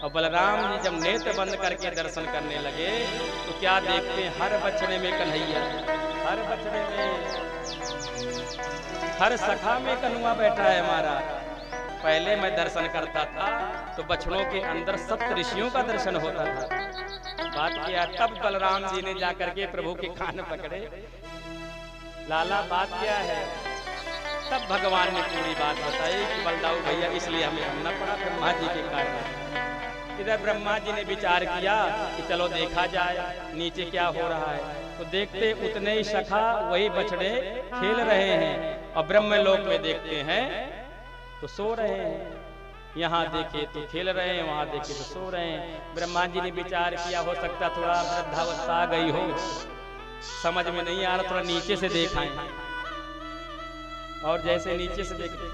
और बलराम जी जब नेत्र बंद करके दर्शन करने लगे तो क्या देखते हैं, हर बछड़े में कन्हैया, हर बछड़े में, हर सखा में कन्हुआ बैठा है हमारा। पहले मैं दर्शन करता था तो बछड़ों के अंदर सप्त ऋषियों का दर्शन होता था। बात किया तब बलराम जी ने जाकर के प्रभु के कान पकड़े, लाला बात क्या है। तब भगवान ने पूरी बात बताई कि बलदाऊ भैया इसलिए हमें आना पड़ा ब्रह्मा जी के कारण। इधर ब्रह्मा जी ने विचार किया कि चलो देखा जाए नीचे क्या हो रहा है। तो देखते उतने ही सखा वही बछड़े खेल रहे हैं और ब्रह्मलोक में देखते हैं तो सो रहे हैं। यहाँ देखे तो खेल रहे हैं, वहां देखे तो सो रहे हैं। ब्रह्मा जी ने विचार किया हो सकता थोड़ा वृद्धावस्था आ गई हो, समझ में नहीं आ रहा, थोड़ा नीचे से देखाएं। और जैसे नीचे से देखते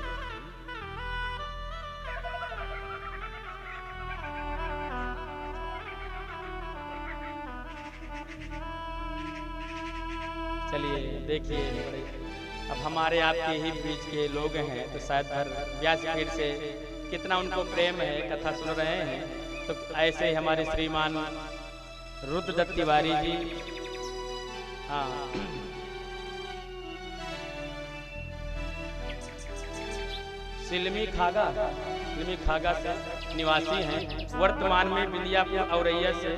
चलिए देखिए, अब हमारे आपके ही बीच के लोग हैं तो शायद व्यासपीठ से कितना उनको प्रेम है, कथा सुन रहे हैं। तो ऐसे ही हमारे श्रीमान रुद्रदत्त तिवारी जी, हाँ सिलमी खागा से निवासी हैं। वर्तमान में विंध्यापुर औरैया से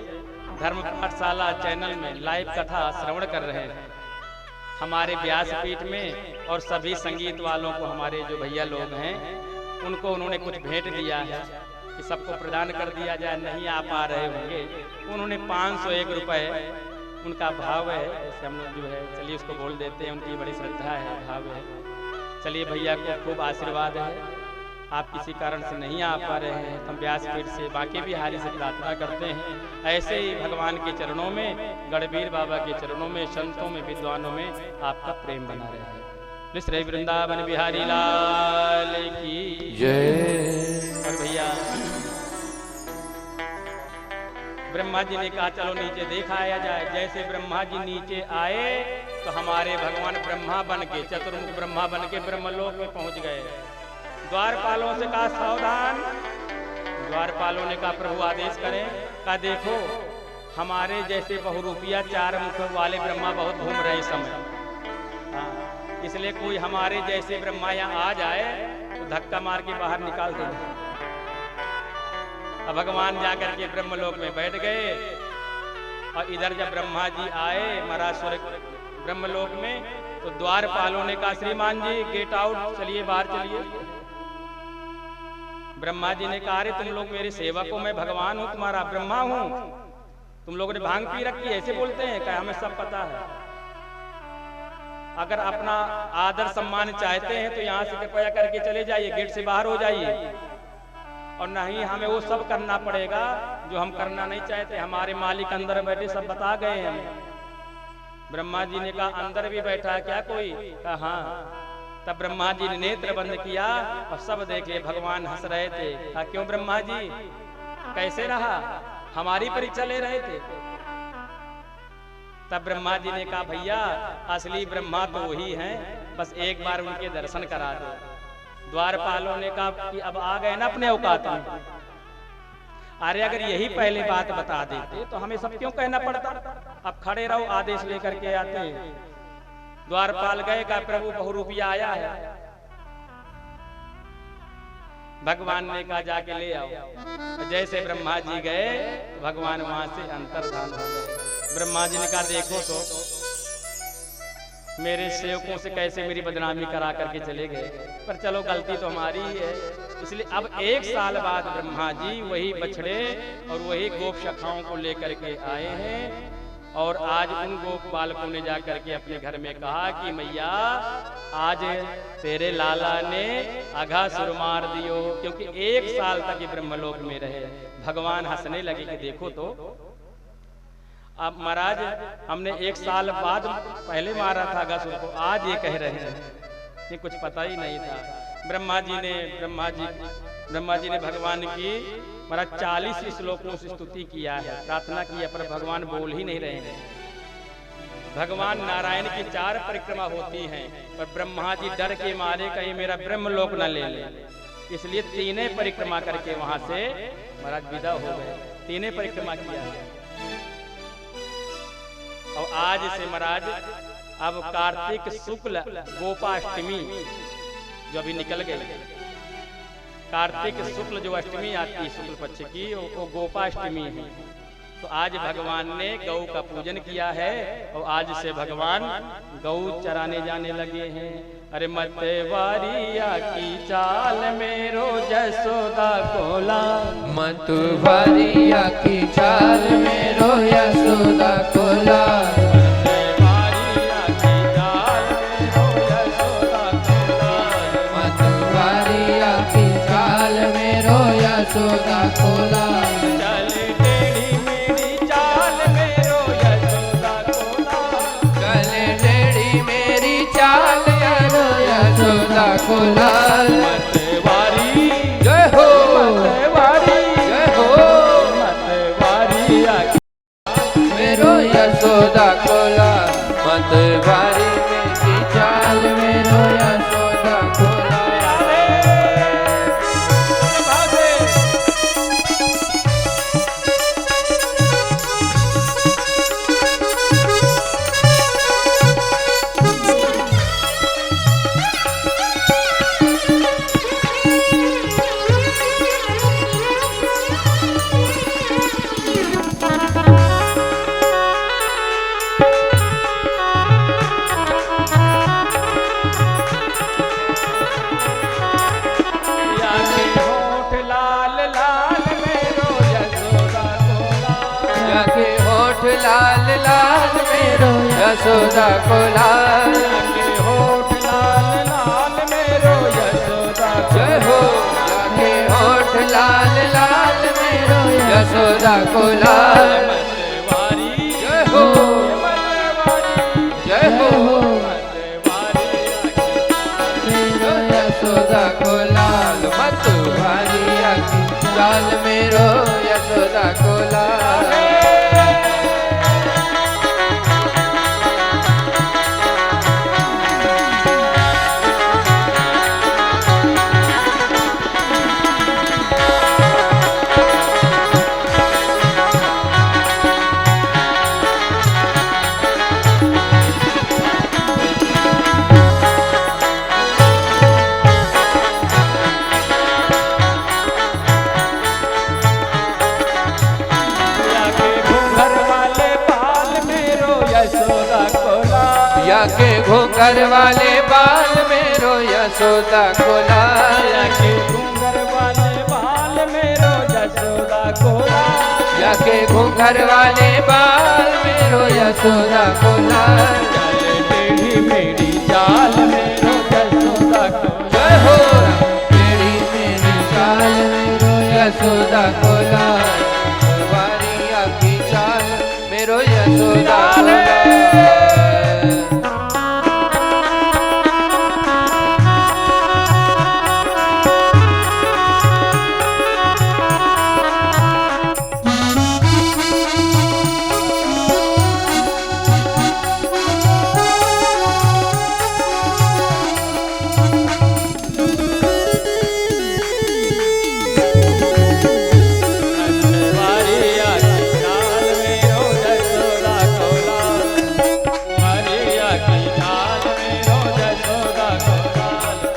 धर्म पाठशाला चैनल में लाइव कथा श्रवण कर रहे हैं हमारे व्यासपीठ में। और सभी संगीत वालों को, हमारे जो भैया लोग हैं उनको उन्होंने कुछ भेंट दिया है कि सबको प्रदान कर दिया जाए, नहीं आ पा रहे होंगे। उन्होंने 501 रुपये उनका भाव है, ऐसे हम लोग जो है चलिए उसको बोल देते हैं, उनकी बड़ी श्रद्धा है, भाव है। चलिए भैया को खूब आशीर्वाद है। आप किसी कारण से नहीं आ पा रहे हैं, हम व्यासपीठ से बाकी बिहारी से प्रार्थना करते हैं ऐसे ही भगवान के चरणों में, गढ़वीर बाबा के चरणों में, संतों में, विद्वानों में आपका प्रेम बना रहे। श्री वृंदावन बिहारी लाल की जय। और भैया ब्रह्मा जी ने कहा चलो नीचे दिखाया जाए। जैसे ब्रह्मा जी नीचे आए तो हमारे भगवान ब्रह्मा बन के, चतुर्मुख ब्रह्मा बन के ब्रह्मलोक में पहुंच गए। द्वारपालों से कहा सावधान। द्वारपालों ने कहा प्रभु आदेश करें। कहा देखो हमारे जैसे बहुरूपिया 4 मुख वाले ब्रह्मा बहुत घूम रहे इस समय, इसलिए कोई हमारे जैसे ब्रह्मा यहाँ आ जाए तो धक्का मार के बाहर निकाल देंगे। अब भगवान जाकर के ब्रह्मलोक में बैठ गए और इधर जब ब्रह्मा जी आए मरासुर ब्रह्मलोक में तो द्वारपालों ने कहा श्रीमान जी गेट आउट, चलिए बाहर चलिए। ब्रह्मा जी ने कहा अरे तुम लोग मेरे सेवक हो, मैं भगवान हूँ, तुम्हारा ब्रह्मा हूँ, तुम लोगों ने भांग पी रखी है, ऐसे बोलते हैं। क्या हमें सब पता है। अगर अपना आदर सम्मान चाहते हैं तो यहाँ से कृपया करके चले जाइए, गेट से बाहर हो जाइए। और नहीं हमें वो सब करना पड़ेगा जो हम करना नहीं चाहते। हमारे मालिक अंदर बैठे सब बता गए हैं। ब्रह्मा जी ने कहा अंदर भी बैठा है क्या कोई? कहा हाँ। तब ब्रह्मा जी ने नेत्र बंद किया और सब देखे भगवान हंस रहे थे। कहा क्यों ब्रह्मा जी कैसे रहा? हमारी परीक्षा ले रहे थे। तब ब्रह्मा जी ने कहा भैया असली ब्रह्मा तो वही हैं, बस एक बार उनके दर्शन करा दो। द्वारपालों ने कहा कि अब आ गए ना अपने औकात में। अरे अगर यही पहले बात बता देते तो हमें सब क्यों कहना पड़ता? अब खड़े रहो, आदेश लेकर के आते हैं। द्वारपाल गए का प्रभु बहुरूपिया आया है। भगवान ने कहा जाके ले आओ। जैसे ब्रह्मा जी गए तो भगवान वहां से अंतर्धान हो गए। ब्रह्मा जी ने कहा देखो तो मेरे सेवकों से कैसे मेरी बदनामी करा करके चले गए, पर चलो गलती तो हमारी ही है। इसलिए अब 1 साल बाद ब्रह्मा जी वही बछड़े और वही गोप शाखाओं को लेकर के आए हैं। और आज उन गोप बालकों ने जाकर के अपने घर में कहा कि मैया आज तेरे लाला ने आघा सुर मार दियो, क्योंकि 1 साल तक ये ब्रह्मलोक में रहे। भगवान हंसने लगे कि देखो तो अब महाराज हमने 1 साल बाद पहले मारा था अगासुर को, आज ये कह रहे हैं, ये कुछ पता ही नहीं था। ब्रह्मा जी ने भगवान की महाराज 40 श्लोकों से स्तुति किया है, प्रार्थना की है, पर भगवान बोल ही नहीं रहे हैं। भगवान नारायण की 4 परिक्रमा होती हैं, पर ब्रह्मा जी डर के मारे कहीं मेरा ब्रह्मलोक न ले ले, इसलिए 3 परिक्रमा करके वहां से महाराज विदा हो गए, तीनों परिक्रमा किया। और आज से महाराज अब कार्तिक शुक्ल गोपाष्टमी जो अभी निकल गई, कार्तिक शुक्ल जो अष्टमी आती है शुक्ल पक्ष की, वो गोपाष्टमी है। तो आज भगवान ने गौ का पूजन किया है और आज से भगवान गौ चराने जाने लगे हैं। अरे मतवारिया की चाल मेरो जसोदा कोला, मतवारिया की चाल मेरो यशोदा कोला, मतवारिया की चाल मेरो यशोदा कोला, चल टेढ़ी मेरी चाल मेरो यशोदा कोला, चल टेढ़ी मेरी चाल मेरो यशोदा कोला। मतवारी जय हो, मतवारी जय हो, मतवारिया मेरो यशोदा कोला, मतवारी की चाल मेरो यशोदा कोला। लाल लाल मेरो यशोदा कोला, होठ लाल लाल मेरो यशोदा, जय हो, जाके होठ लाल लाल मेरो यशोदा कोला, मतवारी जय हो, जय हो, मेरो यशोदा कोला, मतवारिया की चाल मेरो यशोदा कोला। के घूंघर वाले बाल मेरो यशोदा कोला, के घूंघर वाले बाल मेरो यशोदा कोला, के घूंघर वाले बाल मेरो यशोदा कोला, चल टेढ़ी मेरी चाल मेरो यशोदा कोला, जय हो, टेढ़ी मेरी चाल मेरो यशोदा कोला, वारिया की चाल मेरो यशोदा कोला।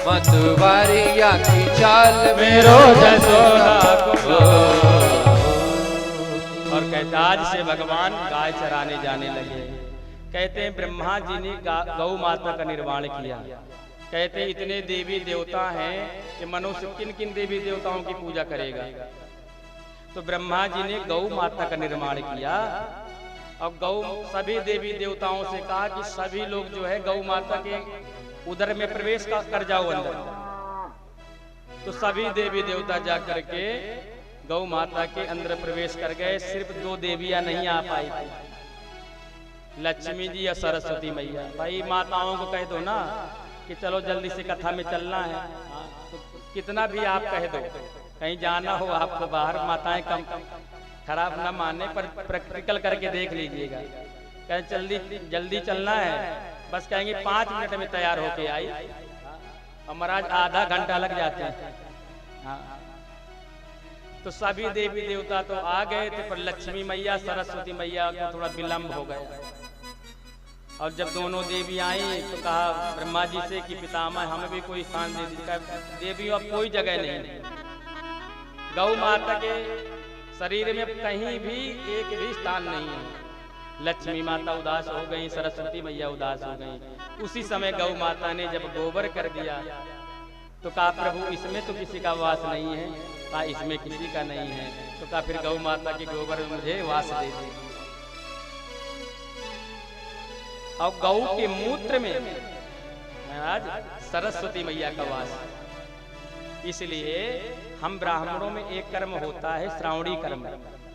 मतवारिया की चाल मेरो यशोदा कोला। और कहते आज से भगवान गाय चराने जाने लगे। कहते हैं ब्रह्मा जी ने गौ माता का निर्माण किया। कहते हैं इतने देवी देवता हैं कि मनुष्य किन किन देवी देवताओं की पूजा करेगा। तो ब्रह्मा जी ने गौ माता का निर्माण किया और गौ सभी देवी देवताओं से कहा कि सभी लोग जो है गौ माता के उदर में प्रवेश कर जाओ अंदर। तो सभी देवी देवता जा करके गौ माता के अंदर प्रवेश कर गए। सिर्फ 2 देवियां नहीं आ पाई थी, लक्ष्मी जी या सरस्वती मैया। भाई माताओं को कह दो ना कि चलो जल्दी से कथा में चलना है, तो कितना भी आप कह दो, कहीं जाना हो आपको बाहर, माताएं कम खराब ना माने पर प्रैक्टिकल करके देख लीजिएगा। कहें जल्दी जल्दी चलना है, बस कहेंगे 5 मिनट में तैयार होके आई, और महाराज आधा घंटा लग जाते हैं। हाँ, तो सभी देवी देवता तो आ गए थे, पर लक्ष्मी मैया सरस्वती मैया को थोड़ा विलंब हो गया। और जब दोनों देवी आई तो कहा ब्रह्मा जी से कि पितामह हमें भी कोई स्थान दे दीजिए। देवी अब कोई जगह नहीं, गौ माता के शरीर में कहीं भी एक भी स्थान नहीं है। लक्ष्मी माता उदास हो गई, सरस्वती मैया उदास हो गई। उसी समय गौ माता ने जब गोबर कर दिया तो कहा प्रभु इसमें तो किसी का वास नहीं है। कहा इसमें किसी का नहीं है। तो कहा फिर गौ माता के गोबर में मुझे वास दे दे। और गौ के मूत्र में महाराज सरस्वती मैया का वास। इसलिए हम ब्राह्मणों में एक कर्म होता है श्रावणी कर्म।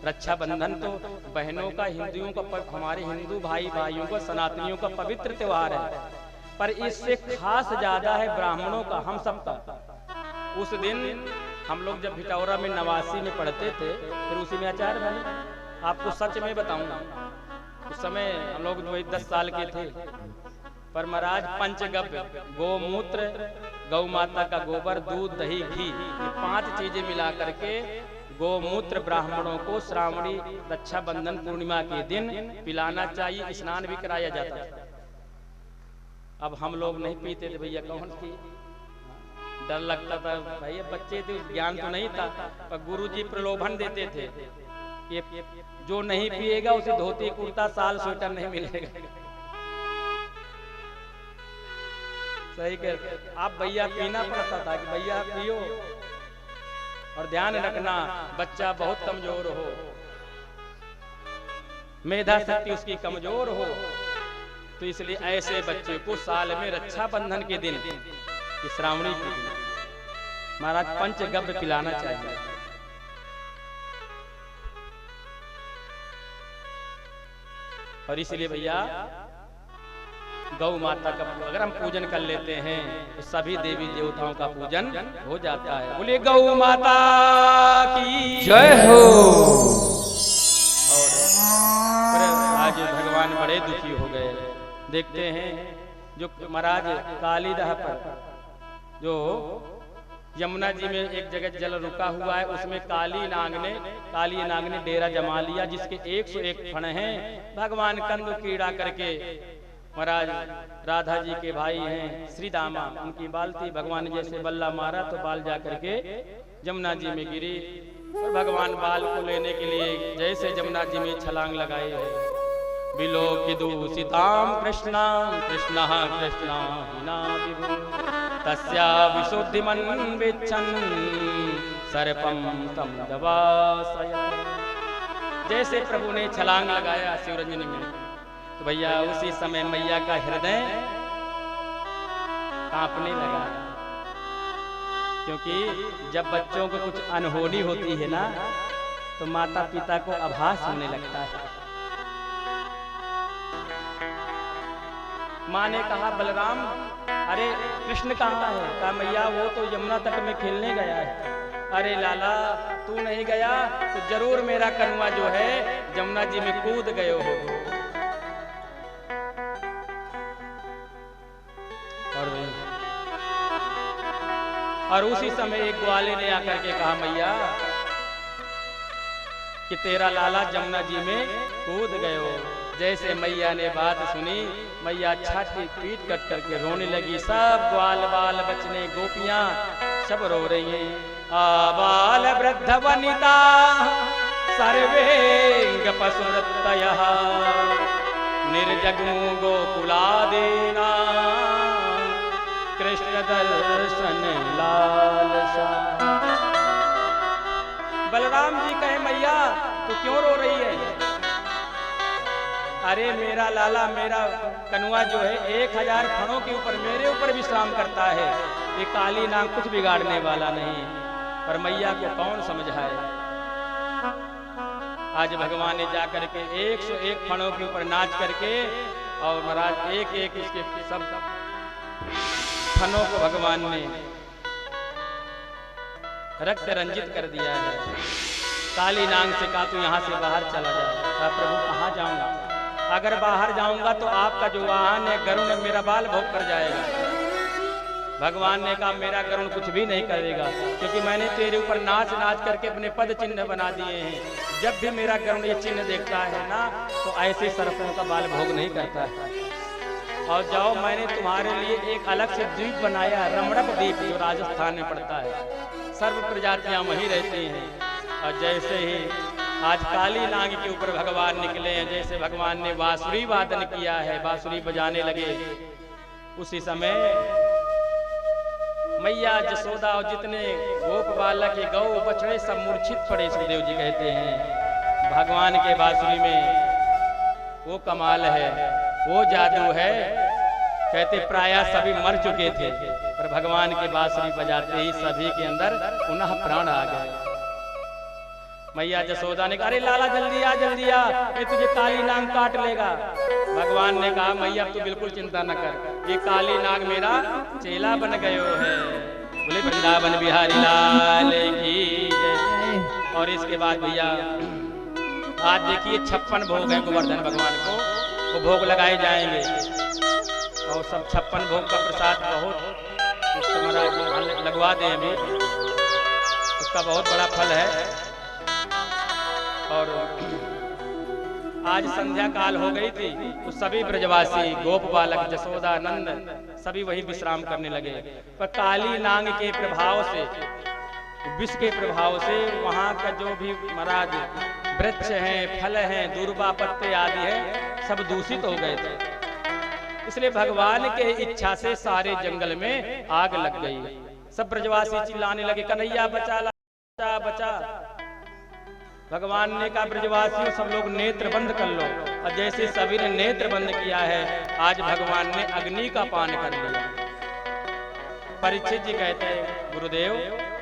रक्षाबंधन तो बहनों का, हिंदुओं का, हमारे हिंदू भाई भाइयों का, सनातनियों का पवित्र त्योहार है, पर इससे खास ज्यादा है ब्राह्मणों का, हम सबका। उस दिन हम लोग जब भिटौरा में नवासी में पढ़ते थे, फिर उसी में आचार्य बने। आपको सच में बताऊंगा, उस समय हम लोग 10 साल के थे, पर महाराज पंचगव्य गोमूत्र, गौ माता का गोबर, दूध, दही, घी, ये 5 चीजें मिला करके गोमूत्र ब्राह्मणों को श्रावणी रक्षाबंधन पूर्णिमा के दिन पिलाना चाहिए। स्नान भी कराया जाता है। अब हम लोग नहीं पीते थे भैया, कौन पी, डर लगता था भैया, बच्चे थे, ज्ञान तो नहीं था, पर गुरुजी प्रलोभन देते थे ये जो नहीं पिएगा उसे धोती कुर्ता साल स्वेटर नहीं मिलेगा। सही कर, आप भैया पीना पड़ता था कि भैया पियो। और ध्यान रखना बच्चा बहुत कमजोर हो, मेधा शक्ति उसकी कमजोर हो, तो इसलिए ऐसे बच्चे को साल में रक्षाबंधन के दिन, श्रावणी के दिन महाराज पंचगव्य पिलाना चाहिए। और इसलिए भैया गौ माता का अगर हम पूजन कर लेते हैं तो सभी देवी देवताओं का पूजन हो जाता है। बोलिए गौ माता की जय हो। और आज भगवान बड़े दुखी हो गए। देखते हैं जो महाराज कालीदह पर जो यमुना जी में एक जगह जल रुका हुआ है, उसमें काली नाग ने डेरा जमा लिया, जिसके 101 फण हैं। भगवान कंद कीड़ा करके महाराज राधा जी के भाई हैं श्री दामा, उनकी बाल थी, भगवान ने जैसे बल्ला मारा तो बाल जा करके जमुना जी में गिरी। और भगवान बाल को लेने के लिए जैसे जमुना जी में छलांग लगाए है, विलोकिदूषितां कृष्णां कृष्णः कृष्णाहिना विभु तस्या विशुद्धिमन्विच्छन् सर्पं तं दवासयत्। जैसे प्रभु ने छलांग लगाया शिवरंजनी में, तो भैया उसी समय मैया का हृदय कांपने लगा। क्योंकि जब बच्चों को कुछ अनहोनी होती है ना, तो माता पिता को आभास होने लगता है। माँ ने कहा बलराम अरे कृष्ण कहाँ है? कहा मैया वो तो यमुना तट में खेलने गया है। अरे लाला तू नहीं गया तो जरूर मेरा कनुआ जो है यमुना जी में कूद गए हो। और उसी समय एक ग्वाले ने आकर के कहा मैया कि तेरा लाला जमुना जी में कूद गए हो। जैसे मैया ने बात सुनी, मैया छाती पीट कट करके रोने लगी। सब ग्वाल बाल बचने गोपियां सब रो रही हैं। आबाल वृद्ध वनिता सर्वेंग पशुवृत्तयः निर्जग्मु गोकुलादीना कृष्ण दर्शन लालसा। बलराम जी कहे मैया तू क्यों रो रही है? अरे मेरा लाला मेरा कनुआ जो है 1000 फणों के ऊपर मेरे ऊपर विश्राम करता है। ये काली नाग कुछ बिगाड़ने वाला नहीं, पर मैया को कौन समझाए। आज भगवान ने जाकर के 101 फणों के ऊपर नाच करके और महाराज एक एक इसके सब फणों को भगवान ने रक्त रंजित कर दिया है। काली नाग से कहा तू यहाँ से बाहर चला जा। कहा प्रभु कहाँ जाऊंगा? अगर बाहर जाऊंगा तो आपका जो वाहन है गरुड़ मेरा बाल भोग कर जाएगा। भगवान ने कहा मेरा गरुड़ कुछ भी नहीं करेगा, क्योंकि मैंने तेरे ऊपर नाच नाच करके अपने पद चिन्ह बना दिए हैं। जब भी मेरा गरुड़ ये चिन्ह देखता है ना, तो ऐसे सर्पों का बाल भोग नहीं करता है। और जाओ, मैंने तुम्हारे लिए एक अलग से द्वीप बनाया, रमणक द्वीप, जो राजस्थान में पड़ता है। सर्व प्रजातियां वहीं रहती हैं। और जैसे ही आज काली नाग के ऊपर भगवान निकले हैं, जैसे भगवान ने बांसुरी वादन किया है, बांसुरी बजाने लगे, उसी समय मैया जसोदा और जितने गोप बालक गौ बछड़े सब मूर्छित पड़े। सुखदेव जी कहते हैं भगवान के बांसुरी में वो कमाल है, वो जादू है। कहते प्रायः सभी मर चुके थे, पर भगवान के बांसुरी बजाते ही सभी के अंदर पुनः प्राण आ गए। मैया जसोदा ने कहा अरे लाला जल्दी आ, जल्दी आ, ये तुझे काली नाग काट लेगा। भगवान ने कहा मैया तू बिल्कुल चिंता न कर, ये काली नाग मेरा चेला बन गयो है। बोले वृंदावन बिहारी लाल की जय। और इसके बाद भैया आज देखिए 56 भोग हैं गोवर्धन भगवान को, वो भोग लगाए जाएंगे। और सब 56 भोग का प्रसाद बहुत महाराज लगवा दें अभी, उसका बहुत बड़ा फल है। और आज संध्या काल हो गई थी, तो सभी ब्रजवासी गोप बालक जसोदा नंद सभी वही विश्राम करने लगे। पर काली नाग के प्रभाव से, विष के प्रभाव से वहाँ का जो भी महाराज वृक्ष हैं, फल हैं, दूर्वा पत्ते आदि हैं, सब दूषित हो गए थे। इसलिए भगवान के इच्छा से सारे जंगल में आग लग गई। सब ब्रजवासी चिल्लाने लगे कन्हैया बचा, बचा बचा। भगवान ने कहा ब्रजवासियों सब लोग नेत्र बंद कर लो। और जैसे सभी ने नेत्र बंद किया है, आज भगवान ने अग्नि का पान कर लिया। परीक्षित जी कहते हैं गुरुदेव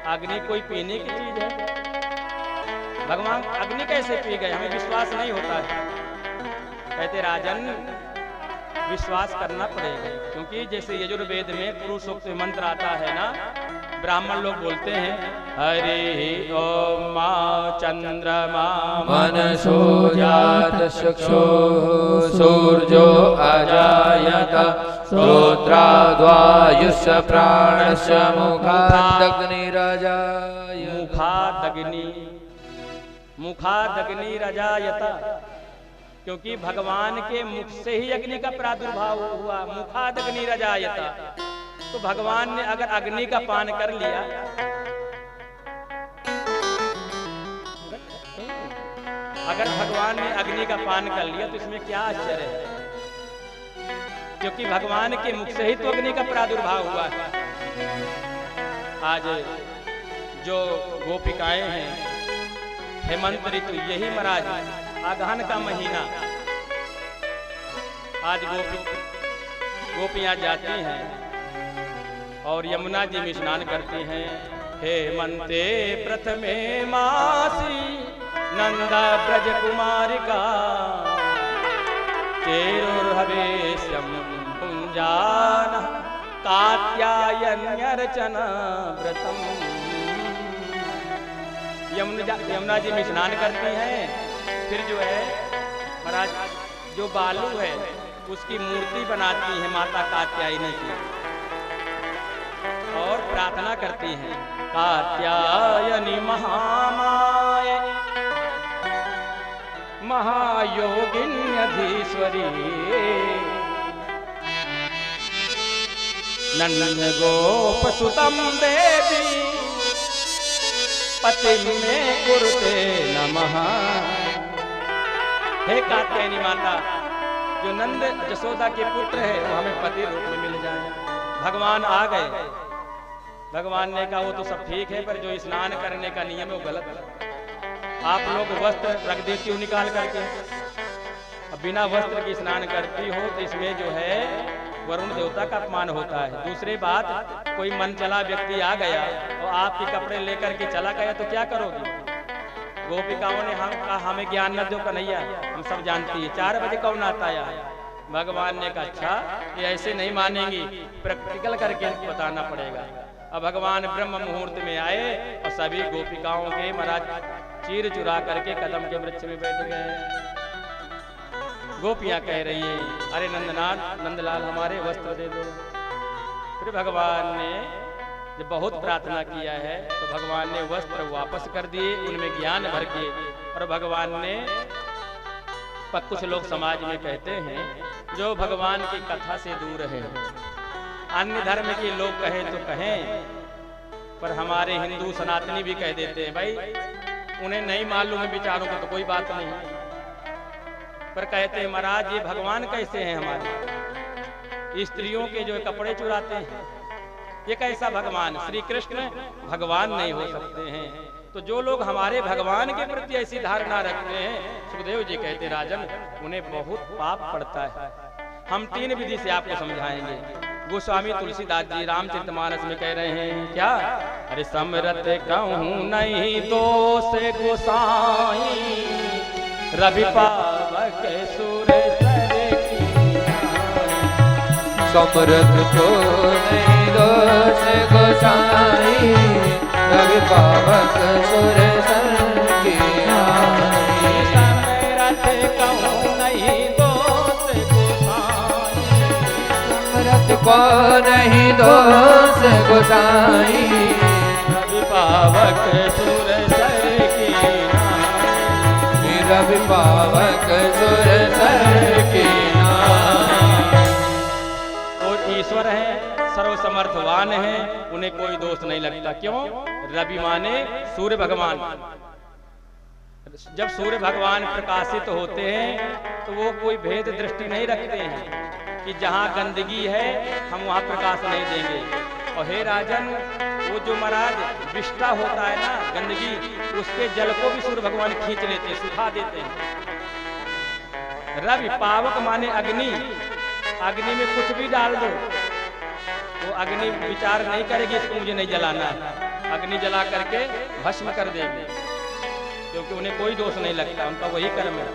अग्नि कोई पीने की चीज है? भगवान अग्नि कैसे पी गए, हमें विश्वास नहीं होता है। कहते राजन विश्वास करना पड़ेगा, क्योंकि जैसे यजुर्वेद में पुरुषोक्त मंत्र आता है ना, ब्राह्मण लोग बोलते हैं हरि ओम मा चंद्रमा मनसो जात चक्षु सूर्यो अजायत श्रोत्राद्वायुष्य प्राणस्य मुखादग्निरजाय मुखादग्निरजायत। क्योंकि भगवान के मुख से ही अग्नि का प्रादुर्भाव हुआ, मुखादग्निरजायत। तो भगवान ने अगर अग्नि का पान कर लिया, अगर भगवान ने अग्नि का पान कर लिया तो इसमें क्या आश्चर्य है, क्योंकि भगवान के मुख से ही तो अग्नि का प्रादुर्भाव हुआ है। आज जो गोपिकाएं हैं, हेमंत ऋतु, यही महाराज आगहन का महीना, आज गोपियां जाती हैं और यमुना जी में स्नान करती हैं। हेमंते प्रथमे मासी नंदा ब्रज कुमारिका चेरुर्हवेश्यम पुंजान कात्यायन्यर्चना व्रतम। यमुना जी में स्नान करती हैं, फिर जो है महाराज जो बालू है उसकी मूर्ति बनाती है माता कात्यायनी की, और प्रार्थना करती हैं कात्यायनी महामाय महायोगिन्यधीश्वरी नंद गोप सुतम देवी पति में कुरुते नमः। हे कात्यायनी माता, जो नंद जसोदा के पुत्र है वो हमें पति रूप में मिल जाए। भगवान आ गए। भगवान ने कहा वो तो सब ठीक है, पर जो स्नान करने का नियम है वो गलत है। आप लोग वस्त्र रख देती हो निकाल करके, अब बिना वस्त्र के स्नान करती हो तो इसमें जो है वरुण देवता का अपमान होता है। दूसरी बात, कोई मन चला व्यक्ति आ गया और आपके कपड़े लेकर के चला गया तो क्या करोगी? गोपिकाओं ने हमें ज्ञान न दो कन्हैया, हम सब जानती है 4 बजे कौन आता है। भगवान ने कहा अच्छा ये ऐसे नहीं मानेंगी, प्रैक्टिकल करके बताना पड़ेगा। अब भगवान ब्रह्म मुहूर्त में आए और सभी गोपिकाओं के महाराज चीर चुरा करके कदम के वृक्ष में बैठ गए। गोपियां कह रही है अरे नंदलाल हमारे वस्त्र दे दो। फिर भगवान ने जब बहुत प्रार्थना किया है तो भगवान ने वस्त्र वापस कर दिए, उनमें ज्ञान भर के। और भगवान ने कुछ लोग समाज में कहते हैं जो भगवान की कथा से दूर है, अन्य धर्म के लोग कहें तो कहें, पर हमारे हिंदू सनातनी भी कह देते हैं भाई उन्हें नहीं मालूम है विचारों को तो कोई बात नहीं, पर कहते हैं महाराज ये भगवान कैसे हैं हमारे, स्त्रियों के जो कपड़े चुराते हैं, ये कैसा भगवान? श्री कृष्ण भगवान नहीं हो सकते हैं। तो जो लोग हमारे भगवान के प्रति ऐसी धारणा रखते हैं, सुखदेव जी कहते राजन उन्हें बहुत पाप पड़ता है। हम 3 विधि से आपको समझाएंगे। गोस्वामी तुलसीदास जी रामचरितमानस में कह रहे हैं क्या? अरे समरत कहूँ नहीं दोष गोसाई, रवि पावक सुरेसर की। समरत को नहीं दोष गोसाई, रवि पावक सुरेसर की आई। समरत कहूँ नहीं दोष गोसाई, समरत को नहीं दोष गोसाई, रवि पावक सुरेसर की आई। रवि पावक सुरेसर की आई। और ईश्वर है, सर्वसमर्थवान है, उन्हें कोई दोष नहीं लगता। क्यों? रवि माने सूर्य भगवान। जब सूर्य भगवान प्रकाशित होते हैं तो वो कोई भेद दृष्टि नहीं रखते हैं कि जहाँ गंदगी है हम वहाँ प्रकाश नहीं देंगे। और हे राजन वो जो महाराज विष्टा होता है ना गंदगी, उसके जल को भी सूर्य भगवान खींच लेते हैं, सुखा देते हैं। रवि पावक माने अग्नि, अग्नि में कुछ भी डाल दो वो अग्नि विचार नहीं करेगी इसको मुझे नहीं जलाना है, अग्नि जला करके भस्म कर देगी, क्योंकि उन्हें कोई दोष नहीं लगता, उनका वही कर्म है।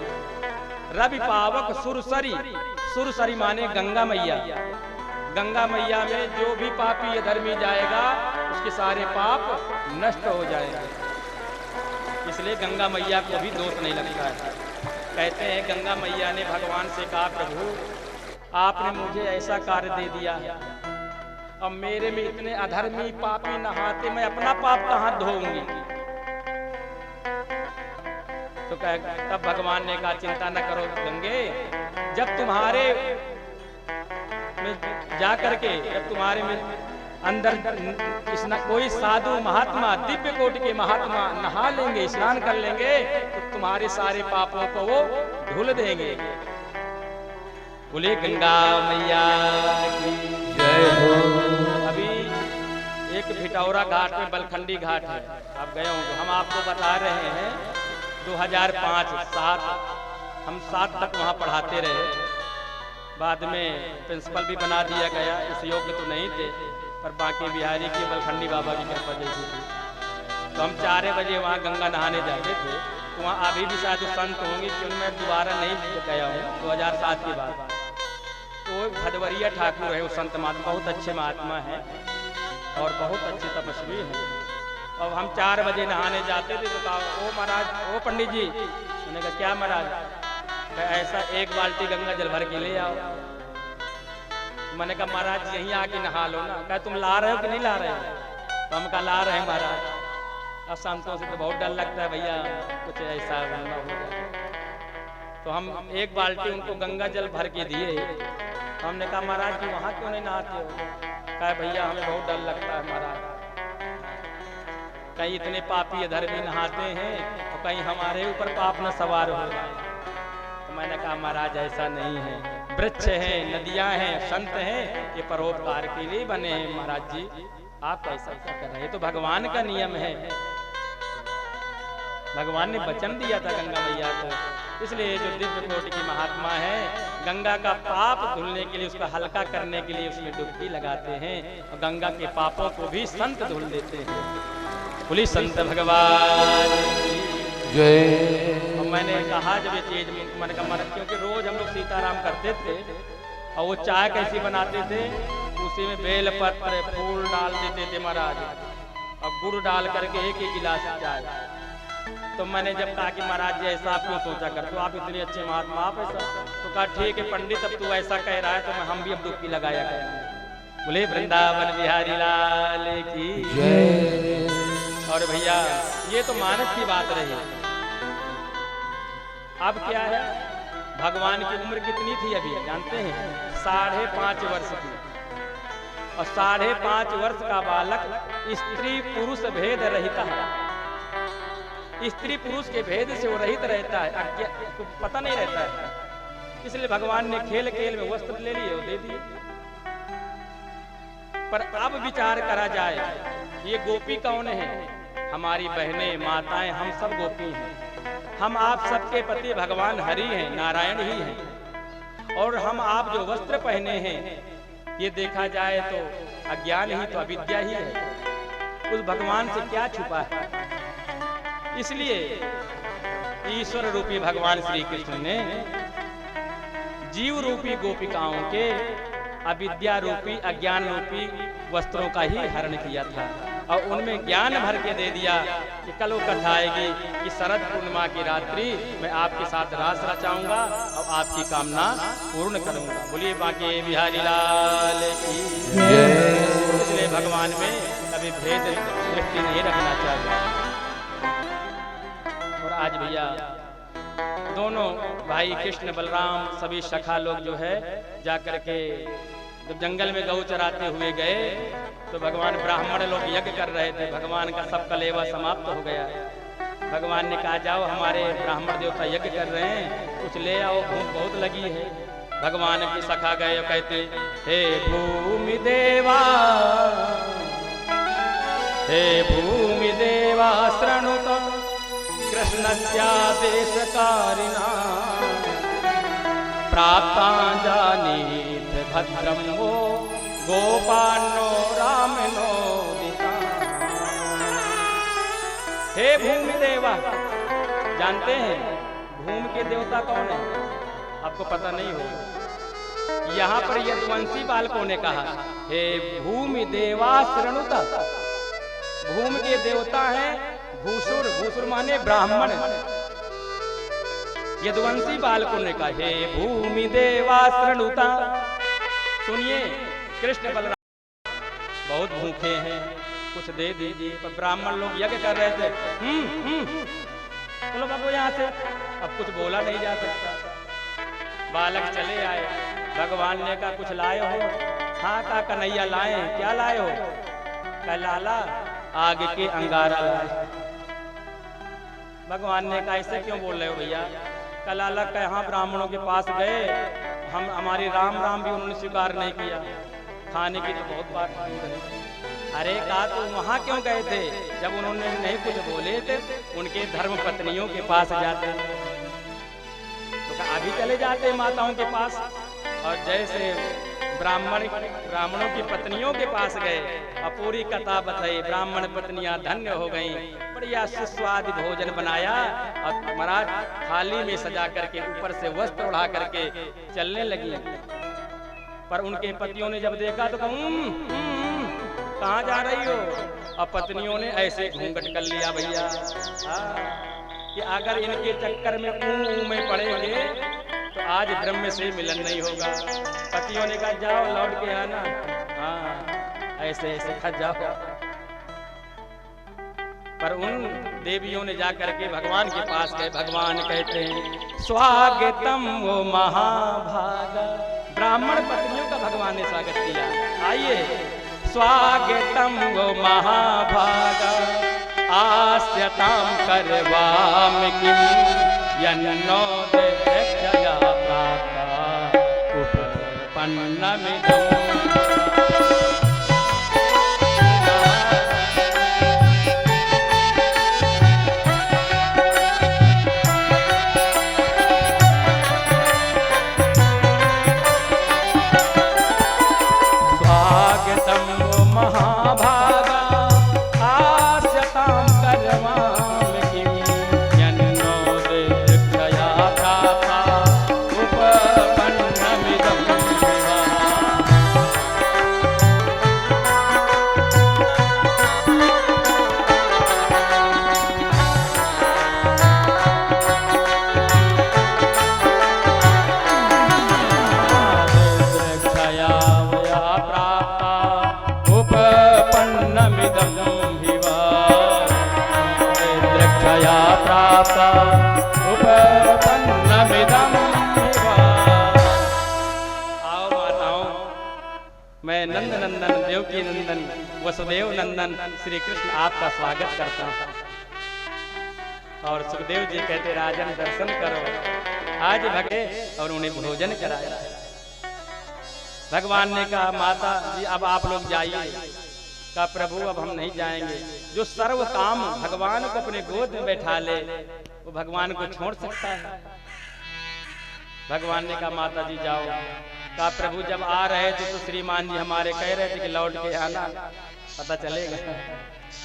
रवि पावक सुरसरी, सुरसरी माने गंगा मैया। गंगा मैया में जो भी पापी अधर्मी जाएगा उसके सारे पाप नष्ट हो जाएंगे, इसलिए गंगा मैया को भी दोष नहीं लगता है। कहते हैं गंगा मैया ने भगवान से कहा प्रभु आपने मुझे ऐसा कार्य दे दिया है, अब मेरे में इतने अधर्मी पापी नहाते, मैं अपना पाप कहाँ धोऊंगी? तो तब भगवान ने कहा चिंता न करो गंगे, जब तुम्हारे में जा करके जब तुम्हारे में अंदर कोई साधु महात्मा दिव्य कोटि के महात्मा नहा लेंगे, स्नान कर लेंगे, तो तुम्हारे सारे पापों को वो धुल देंगे। बोले गंगा मैया की जय हो। अभी एक भिटौरा घाट में बलखंडी घाट है, आप गए होंगे, हम आपको बता रहे हैं 2005-7 हम 7 तक वहाँ पढ़ाते रहे, बाद में प्रिंसिपल भी बना दिया गया, इस योग्य तो नहीं थे, पर बाकी बिहारी की बलखंडी बाबा की कृपा जैसी थी। तो हम 4 बजे वहाँ गंगा नहाने जाते थे, तो वहाँ अभी भी शायद संत होंगे, क्योंकि मैं दोबारा नहीं गया हूँ 2007 के बाद। तो भदवरिया ठाकुर है वो संत महात्मा, बहुत अच्छे महात्मा हैं और बहुत अच्छे तपस्वी हैं। और हम 4 बजे नहाने जाते थे तो कहा ओ महाराज, ओ पंडित जी, मैंने कहा क्या महाराज? ऐसा 1 बाल्टी गंगा जल भर के ले आओ। मैंने कहा महाराज यहीं आके नहा लो ना। कहा तुम ला रहे हो कि नहीं ला रहे हो? तो हम कहा ला रहे हैं महाराज। अब संतों से तो बहुत डर लगता है भैया, कुछ ऐसा बनना हो जाए। तो हम 1 बाल्टी उनको गंगा जल भर के दिए। हमने कहा महाराज जी वहाँ क्यों नहीं नहाते हो? कहा भैया हमें बहुत डर लगता है महाराज, कहीं इतने पापी अधर्मी नहाते हैं और कहीं हमारे ऊपर पाप न सवार हो जाए। तो मैंने कहा महाराज ऐसा नहीं है, वृक्ष हैं, नदियां हैं, संत हैं, ये परोपकार के लिए बने हैं महाराज जी, आप ऐसा क्या कर रहे हैं? ये तो भगवान का नियम है, भगवान ने वचन दिया था गंगा मैया को। इसलिए जो दिव्य कोटि की महात्मा है गंगा का पाप धुलने के लिए, उसका हल्का करने के लिए उसमें डुबकी लगाते हैं और गंगा के पापों को भी संत धुल देते हैं। बोली संत भगवान जय। और मैंने कहा जब ये चीज मैंने कहा क्योंकि रोज हम लोग सीताराम करते थे और वो चाय कैसी बनाते थे, उसी में बेल पत्र फूल डाल देते थे महाराज और गुड़ डाल करके 1-1 गिलास चाय। तो मैंने जब कहा कि महाराज जी ऐसा आप क्यों सोचा करते हो, आप इतने अच्छे महात्मा, आप ऐसा? तो कहा ठीक है पंडित, अब तू ऐसा कह रहा है तो हम भी अब डुबकी लगाया करेंगे। बोले वृंदावन बिहारी लाल की जय। और भैया ये तो मानस की बात रही। अब क्या है, भगवान की उम्र कितनी थी अभी जानते हैं? 5.5 वर्ष की। और 5.5 वर्ष का बालक स्त्री पुरुष भेद रहित है। स्त्री पुरुष के भेद से वो रहित रहता है, उसको पता नहीं रहता है। इसलिए भगवान ने खेल खेल में वस्त्र ले लिए और दे दिए। पर अब विचार करा जाए, ये गोपी कौन है? हमारी बहनें माताएं, हम सब गोपी हैं। हम आप सबके पति भगवान हरि हैं, नारायण ही हैं। और हम आप जो वस्त्र पहने हैं, ये देखा जाए तो अज्ञान ही तो अविद्या ही है। उस भगवान से क्या छुपा है? इसलिए ईश्वर रूपी भगवान श्री कृष्ण ने जीव रूपी गोपिकाओं के अविद्या रूपी अज्ञान रूपी वस्त्रों का ही हरण किया था और उनमें ज्ञान भर के दे दिया कि कल वो कथा आएगी कि शरद पूर्णिमा की रात्रि मैं आपके साथ रास रचाऊंगा और आपकी कामना पूर्ण करूंगा। बोलिए बाकी बिहारी लाल की जय। इसलिए भगवान में कभी भेद दृष्टि नहीं रखना चाहिए। और आज भैया दोनों भाई कृष्ण बलराम सभी सखा लोग जो है जाकर के जब जंगल में गौ चराते हुए गए तो भगवान ब्राह्मण लोग यज्ञ कर रहे थे। भगवान का सब कलेवा समाप्त हो गया। भगवान ने कहा जाओ हमारे ब्राह्मण देवता यज्ञ कर रहे हैं, कुछ ले आओ, भूख बहुत लगी है। भगवान की सखा गए और कहते हे भूमि देवा, हे भूमि देवा शृणुत कृष्णस्यादेशकारिणा प्राप्ताञ्जानीत भद्रं वो गोपान्नो रामनो दिता। हे भूमि देवा, जानते हैं भूमि के देवता कौन है? आपको पता नहीं होगा। यहाँ पर यदुवंशी बालकों ने कहा हे भूमि देवा शृणुत। भूमि के देवता हैं भूसुर, भूसुर माने ब्राह्मण। यदुवंशी बालकों ने कहा हे भूमि देवा शृणुता। सुनिए, कृष्ण बलराम बहुत भूखे हैं, कुछ दे दीजिए। पर ब्राह्मण लोग यज्ञ कर रहे थे। चलो बाबू यहाँ से, अब कुछ बोला नहीं जा सकता। बालक चले आए, भगवान ने कहा कुछ लाए हो? हाँ कहा कन्हैया लाए। क्या लाए हो? कहा लाला आग के अंगारा लाए। भगवान ने कहा ऐसे क्यों बोल रहे हो भैया? कहा लाला कहाँ ब्राह्मणों के पास गए, हम हमारी राम राम भी उन्होंने स्वीकार नहीं किया, खाने की तो बहुत बात की। अरे कहा तो वहाँ क्यों गए थे? जब उन्होंने नहीं कुछ बोले थे उनके धर्म पत्नियों के पास जाते, तो कहा अभी चले जाते माताओं के पास। और जैसे ब्राह्मणों की पत्नियों के पास गए और पूरी कथा बताई। ब्राह्मण पत्नियां धन्य हो गईं, बढ़िया सुस्वादु भोजन बनाया और महाराज थाली में सजा करके ऊपर से वस्त्र उड़ा करके चलने लगी। पर उनके पतियों ने जब देखा तो कहाँ जा रही हो? और पत्नियों ने ऐसे घूंघट कर लिया भैया कि अगर इनके चक्कर में ऊं में पड़ेंगे तो आज ब्रह्म से मिलन नहीं होगा। पतियों ने कहा जाओ लौट के आना। हाँ ऐसे ऐसे खा जाओ। पर उन देवियों ने जाकर के भगवान के पास गए। भगवान कहते हैं स्वागतम वो महाभागा। ब्राह्मण पत्नियों का भगवान ने स्वागत किया। आइए स्वागतम वो महाभागा आस्यताम करवाम किम यन्नो देवक्षया प्राप्ता उपपन्नमिदो। नंद नंदन देवकी नंदन वसुदेव नंदन श्री कृष्ण आपका स्वागत करता हूँ। और सुखदेव जी कहते राजन दर्शन करो, आज भगे और उन्हें भोजन कराया। भगवान ने कहा माता जी अब आप लोग जाइए। कहा प्रभु अब हम नहीं जाएंगे। जो सर्व काम भगवान को अपने गोद में बैठा ले वो भगवान को छोड़ सकता है। भगवान ने कहा माता जी जाओ। कहा प्रभु जब आ रहे थे तो श्रीमान जी हमारे कह रहे थे कि लौट के आना, पता चलेगा।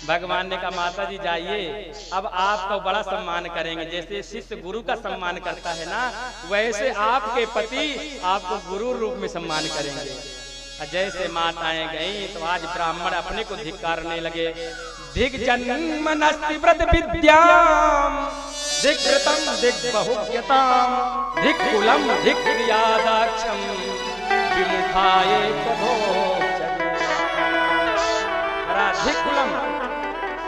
भगवान ने कहा माता जी जाइए, अब आपका बड़ा सम्मान करेंगे। जैसे शिष्य गुरु का सम्मान करता है ना, वैसे आपके पति आपको गुरु रूप में सम्मान करेंगे। जैसे माताएं गई तो आज ब्राह्मण अपने को धिक्कारने लगे। धिक जन्म नस्ति व्रत विद्याम धिक व्रतम धिक बहुज्ञताम धिक कुलम धिक क्रियादाक्षम विमुखाय प्रभोचते। धिक कुलम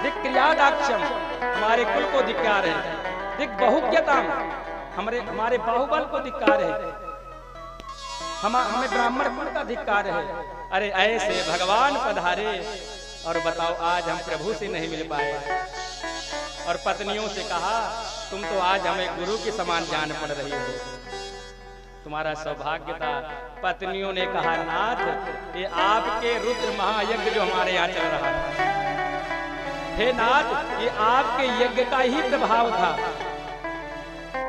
धिक क्रियादाक्षम, हमारे कुल को धिक्कार है। धिक बहुज्ञताम, हमारे बाहुबल को धिक्कार है। हमें ब्राह्मण कुल का धिक्कार है। अरे ऐसे भगवान पधारे और बताओ आज हम प्रभु से नहीं मिल पाए। और पत्नियों से कहा तुम तो आज हमें गुरु के समान जान पड़ रही हो, तुम्हारा सौभाग्य था। पत्नियों ने कहा नाथ ये आपके रुद्र महायज्ञ जो हमारे यहाँ चल रहा है, हे नाथ ये आपके यज्ञ का ही प्रभाव था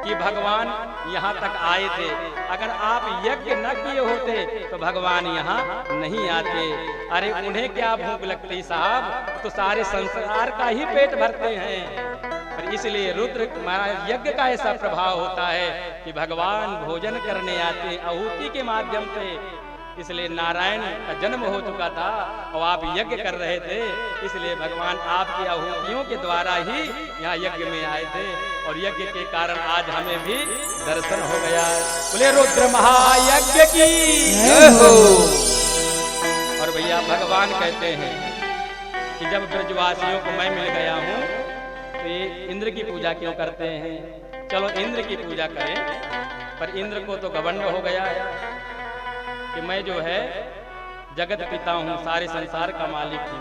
कि भगवान यहाँ तक आए थे। अगर आप यज्ञ न किए होते तो भगवान यहाँ नहीं आते। अरे उन्हें क्या भूख लगती साहब, तो सारे संसार का ही पेट भरते हैं। और इसलिए रुद्र महाराज यज्ञ का ऐसा प्रभाव होता है कि भगवान भोजन करने आते आहुति के माध्यम से। इसलिए नारायण का जन्म हो चुका था और आप यज्ञ कर रहे थे, इसलिए भगवान आपकी आहुतियों के द्वारा ही यहाँ यज्ञ में आए थे। और यज्ञ के कारण आज हमें भी दर्शन हो गया। बोले रुद्र महायज्ञ की जय हो। और भैया भगवान कहते हैं कि जब ब्रजवासियों को मैं मिल गया हूँ तो ये इंद्र की पूजा क्यों करते हैं। चलो इंद्र की पूजा करें, पर इंद्र को तो घमंड हो गया कि मैं जो है जगत पिता हूँ, सारे संसार का मालिक हूँ।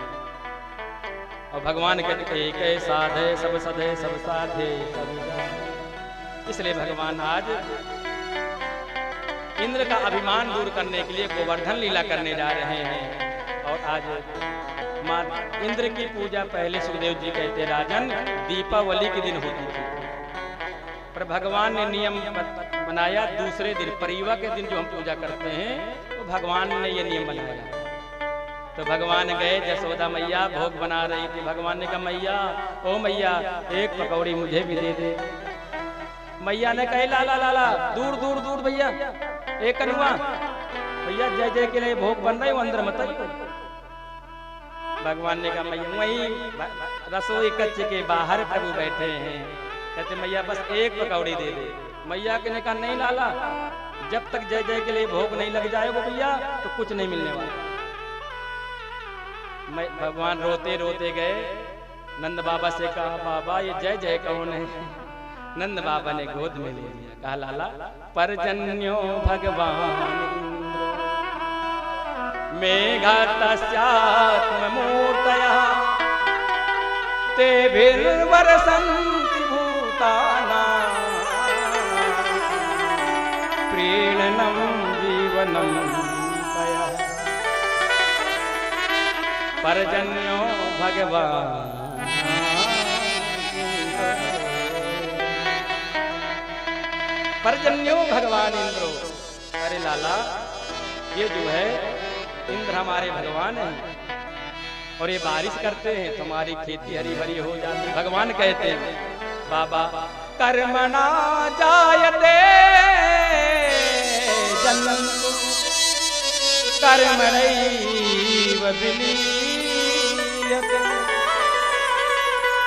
और भगवान कहते एक साधे सब सधे सब साधे सब। इसलिए भगवान आज इंद्र का अभिमान दूर करने के लिए गोवर्धन लीला करने जा रहे हैं। और आज मां इंद्र की पूजा पहले सुखदेव जी कहते राजन दीपावली के दिन होती थी, पर भगवान ने नियम बनाया दूसरे दिन परिवा के दिन जो हम पूजा करते हैं तो भगवान ने ये नियम बनाया। तो भगवान गए, यशोदा मैया भोग बना रही थी। भगवान ने कहा मैया ओ मैया एक पकौड़ी मुझे भी दे दे। मैया ने कहा लाला लाला दूर दूर दूर भैया एक कनुआ भैया जय जय के लिए भोग बन रहे हो अंदर मत आइए। भगवान ने कहा मैया वही रसोई कच्चे के बाहर प्रभु बैठे हैं। कहते मैया बस एक पकौड़ी दे दे। मैया ने कहा नहीं लाला जब तक जय जय के लिए भोग नहीं लग जाएगा भैया तो कुछ नहीं मिलने वाला। भगवान रोते रोते गए, नंद बाबा से कहा बाबा ये जय जय कौन है। नंद बाबा ने गोद में ले लिया, कहा लाला परजन्यो भगवान मेघात्मूर्तया तेभिर्वरसन्ति भूताना प्रीणनं जीवनं पया। परजन्यो भगवान परजन्यो भगवान इंद्रो। अरे लाला ये जो है इंद्र हमारे भगवान हैं और ये बारिश करते हैं तो हमारी खेती हरी भरी हो जाती है। भगवान कहते हैं बाबा कर्मणा जायते जन्मन्तु कर्मणैव विलीयते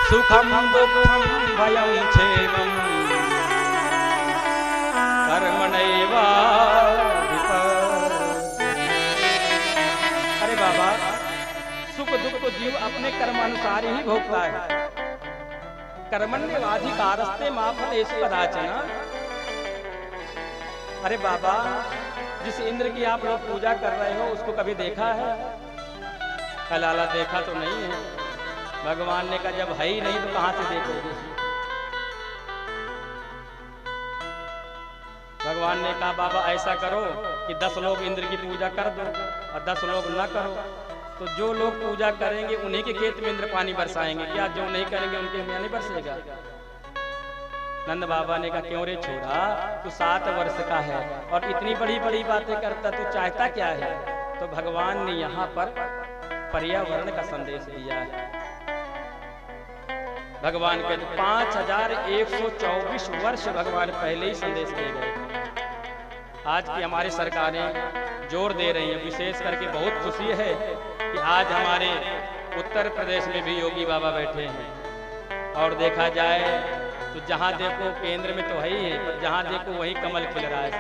सुखम दुःखम भयं क्षेमं कर्मणैवाधिपत्यते। अरे बाबा सुख दुख को जीव अपने कर्मानुसार ही भोगता है। कर्मण्यवाधिकारस्ते मा फलेषु कदाचन। अरे बाबा जिस इंद्र की आप लोग पूजा कर रहे हो उसको कभी देखा है? कलाला देखा तो नहीं है। भगवान ने कहा जब है ही नहीं तो कहां से देखोगे? भगवान ने कहा बाबा ऐसा करो कि 10 लोग इंद्र की पूजा कर दो और 10 लोग न करो, तो जो लोग पूजा करेंगे उन्हीं के खेत में इंद्र पानी बरसाएंगे, क्या जो नहीं करेंगे उनके में नहीं बरसेगा? नंद बाबा ने कहा क्यों रे छोरा, तू 7 वर्ष का है और इतनी बड़ी बड़ी बातें करता, तू चाहता क्या है? तो भगवान ने यहाँ पर पर्यावरण का संदेश दिया है। भगवान के 5124 वर्ष भगवान पहले ही संदेश दे गए। आज की हमारी सरकारें जोर दे रही हैं, विशेष करके बहुत खुशी है कि आज हमारे उत्तर प्रदेश में भी योगी बाबा बैठे हैं। और देखा जाए तो जहाँ देखो केंद्र में तो है ही है, पर जहाँ देखो वही कमल खिल रहा है।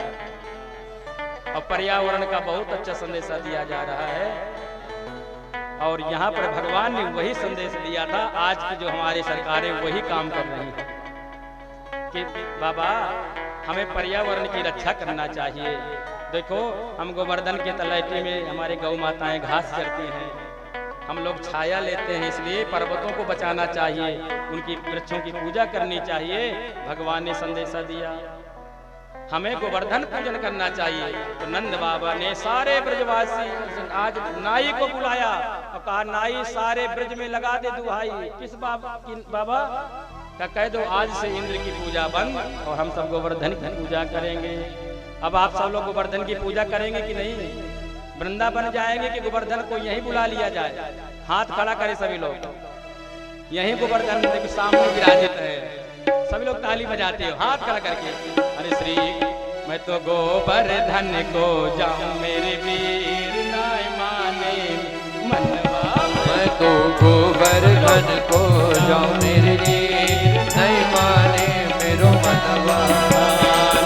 और पर्यावरण का बहुत अच्छा संदेशा दिया जा रहा है। और यहाँ पर भगवान ने वही संदेश दिया था, आज की जो हमारी सरकारें वही काम कर रही हैं कि बाबा हमें पर्यावरण की रक्षा करना चाहिए। देखो हम गोवर्धन के तलैटी में हमारे गौ माताएं घास चरती हैं, हम लोग छाया लेते हैं, इसलिए पर्वतों को बचाना चाहिए, उनकी वृक्षों की पूजा करनी चाहिए। भगवान ने संदेशा दिया हमें गोवर्धन पूजन करना चाहिए। तो नंद बाबा ने सारे ब्रजवासी आज नाई को बुलाया और कहा नाई सारे ब्रज में लगा दे दुहाई। किस बाबा की? बाबा का कह दो आज से इंद्र की पूजा बंद और हम सब गोवर्धन की पूजा करेंगे। अब आप सब लोग गोवर्धन की पूजा करेंगे कि नहीं? वृंदावन जाएंगे कि गोवर्धन को यहीं बुला लिया जाए? हाथ खड़ा करे सभी लोग, यहीं गोवर्धन के सामने विराजित है। सभी लोग ताली बजाते हो हाथ खड़ा करके। अरे श्री मैं तो गोवर्धन को जाऊं मेरे वीर नाय माने मनवा। मैं तो गोवर्धन को जाऊं मेरे वीर नहीं माने मेरो मनवा।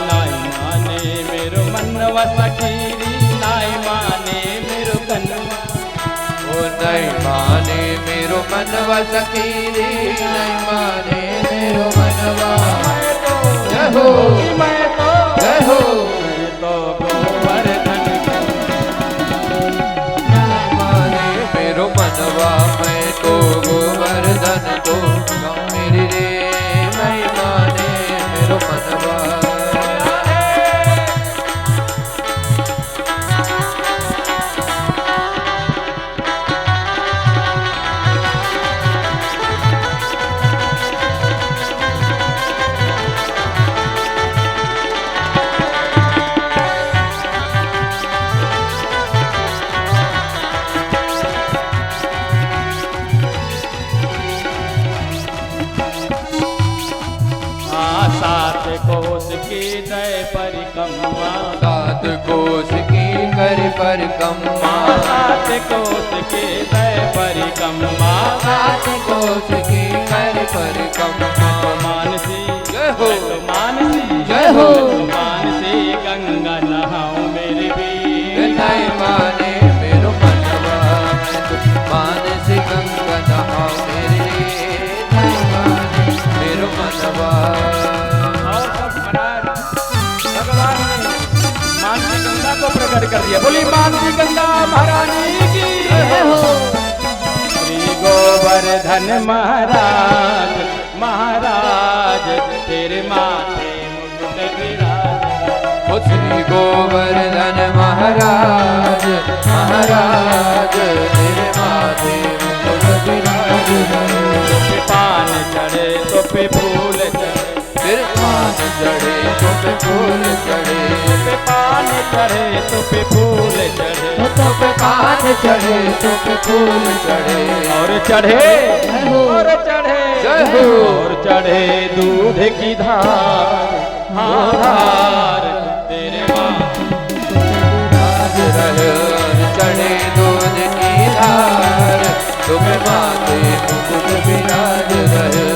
नाय माने मेरो मनवा सखीरी नाय माने मेरो कनवा। ओ नहीं माने मेरो मनवा सखीरी नहीं माने मेरो मनवा। जय हो जय हो गोवर्धन नहीं माने मेरो मनवा। मैं तो गोवर्धन को जाऊं मेरे रे नहीं माने मेरो मनवा। परिक्रमा 7 कोस की कर परिक्रमा। 7 कोस की दय परिक्रमा। 7 कोस की कर परिक्रमा। मानसी जय हो मानसी जय हो मानसी गंगा नहाऊं मेरे वीर नहीं माने मेरो मनवा। मानसी गंगा नहाऊं मेरे नहीं माने मेरो मनवा। मानसी गंगा को प्रकट कर दिया। बोली मानसी गंगा महारानी की जय हो। श्री गोवर्धन महाराज महाराज तेरे माथे मुकुट विराज। श्री गोवर्धन महाराज महाराज तेरे माथे मुकुट विराज। तो पे पान चढ़े तो पे फूल चढ़े, फिर पान चढ़े तो पे फूल चढ़े। पे पान चढ़े तो पे फूल चढ़े, तो पे पान चढ़े तो पे फूल चढ़े। और चढ़े और चढ़े जय हो और चढ़े दूध की धार। हाँ धार तेरे राज रहे चढ़े दूध की धार। तुम माथे मुकुट विराज रहे।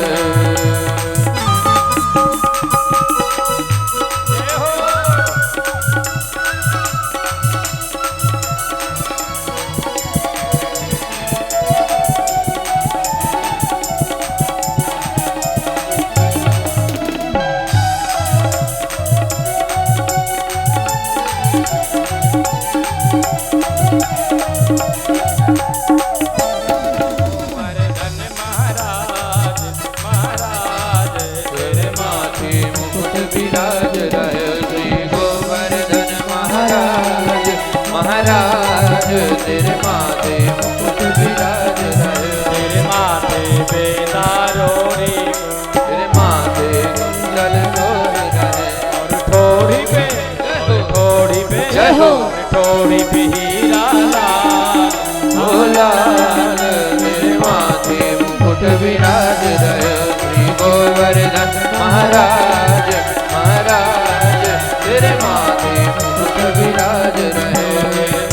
महाराज महाराज तेरे माथे मुकुट विराज रहे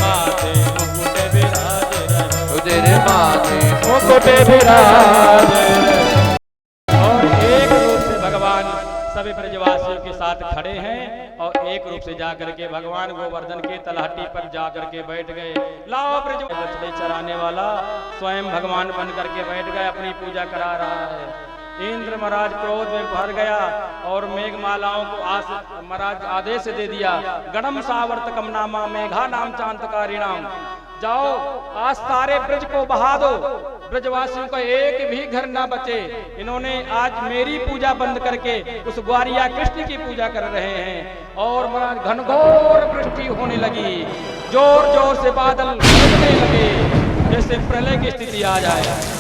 माथे मुकुट विराज रहे तेरे माथे मुकुट विराज रहे। और एक रूप से भगवान सभी ब्रजवासियों के साथ खड़े हैं और एक रूप से जाकर के भगवान गोवर्धन के तलहटी पर जाकर के बैठ गए। लाओ ब्रज बछड़े चराने वाला स्वयं भगवान बन करके बैठ गए, अपनी पूजा करा रहा है। इंद्र महाराज क्रोध में भर गया और मेघमालाओं को महाराज आदेश दे दिया, गणम सावर्तकम नामा मेघा नाम चांतकारी नाम, जाओ आज सारे ब्रज को बहा दो, ब्रजवासियों का एक भी घर ना बचे। इन्होंने आज मेरी पूजा बंद करके उस ग्वारिया कृष्ण की पूजा कर रहे हैं। और महाराज घनघोर वृष्टि होने लगी, जोर जोर से बादल गरजने लगे, जैसे प्रलय की स्थिति आ जाए।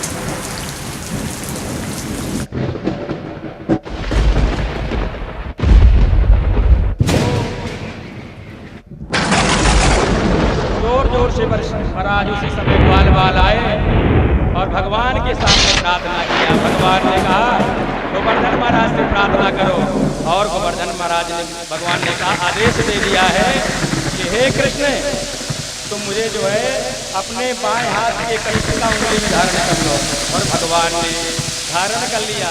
जोर जोर से महाराज उसी समय ग्वाल बाल आए और भगवान के सामने प्रार्थना किया। भगवान ने कहा गोवर्धन महाराज से प्रार्थना करो, और गोवर्धन महाराज ने भगवान ने कहा आदेश दे दिया है कि हे कृष्ण तुम मुझे जो है अपने बाएं हाथ के कड़ी का उंगली में धारण कर लो। और भगवान ने धारण कर लिया।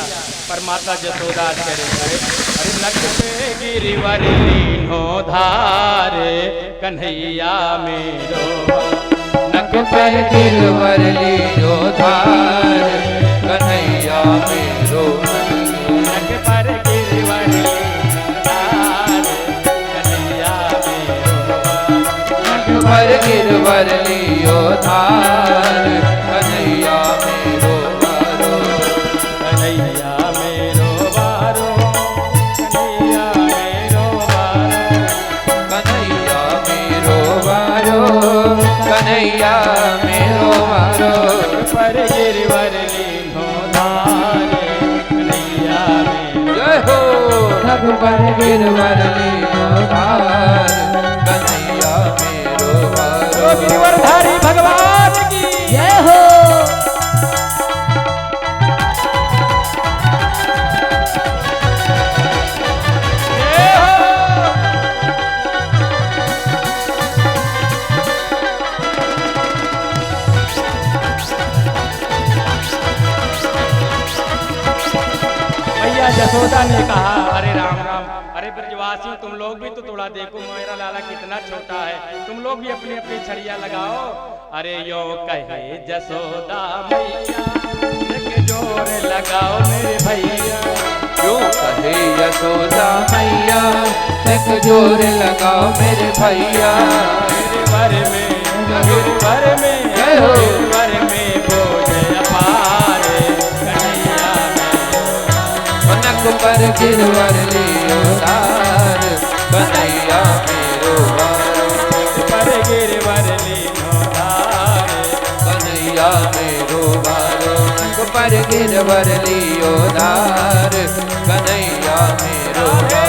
पर माता जसोदा कह रही अरे नख पे गिरिवर लीनो धारे कन्हैया मेरो, नख पर गिरवर लीनो धार कन्हैया मेरो, नख पर गिरवर लीनो धार कन्हैया मेरो, नख पर गिरवर लियो धार कन्हैया मेरो वारो, कन्हैया मेरो वारो, कन्हैया मेरो वारो, कन्हैया मेरो वारो, कन्हैया मेरो वारो, पर गिरवर लीनो धारे कन्हैया मेरो। जय हो नख पर गिरवर लियो धार कन्हैया मेरो वारो, गिरवरधारी भगवान की जय हो। जय हो। मैया जसोदा ने कहा अरे राम राम, अरे ब्रजवासी तुम लोग भी तो थोड़ा देखो, मेरा लाला कितना छोटा है, तुम लोग भी अपनी अपनी छड़िया लगाओ। अरे यो कहे जसोदा मैया एक जोर लगाओ मेरे भैया, क्यों कहे यशोदा मैया एक जोर लगाओ मेरे भैया, गिरवर में गिरवर में जय हो। गिरवर में बोझ अपार कन्हैया में, नख पर गिरवर लियो धार कन्हैया मेरो वारो, पर गिरवर लीनो धार कन्हैया मेरो वारो, नख पर गिरवर लियो धार कन्हैया मेरो वारो।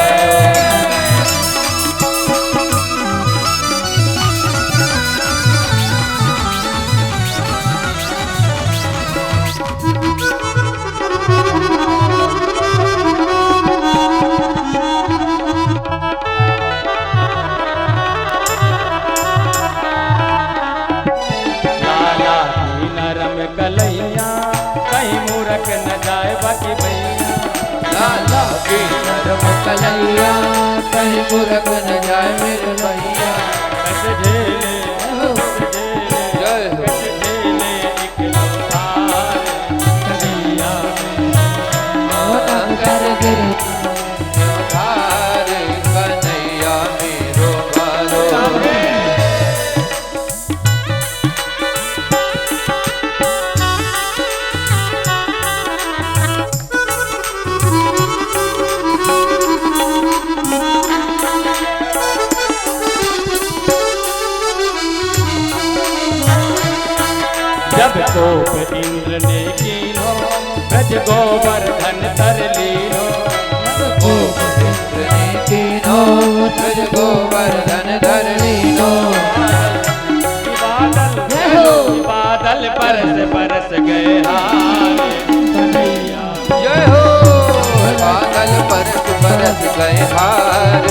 लाला की नरम कलैया कहीं मूरख न जाए बाकी भैया, लाला की नरम कन्हैया कहीं मूरख न जाए मेरे भैया, कस झेले कस झेले जय हो। कस झेले एक लोहार कन्हैया में। कर गिरवर धार कन्हैया मेरो वारो, जब कोप इंद्र ने कीनो ब्रज गोवर्धन तर लीनो, इंद्र ने कीनो तुझ गोवर्धन धर लीनो, बादल बरस बरस गए हारे कन्हैया, जय हो बादल धार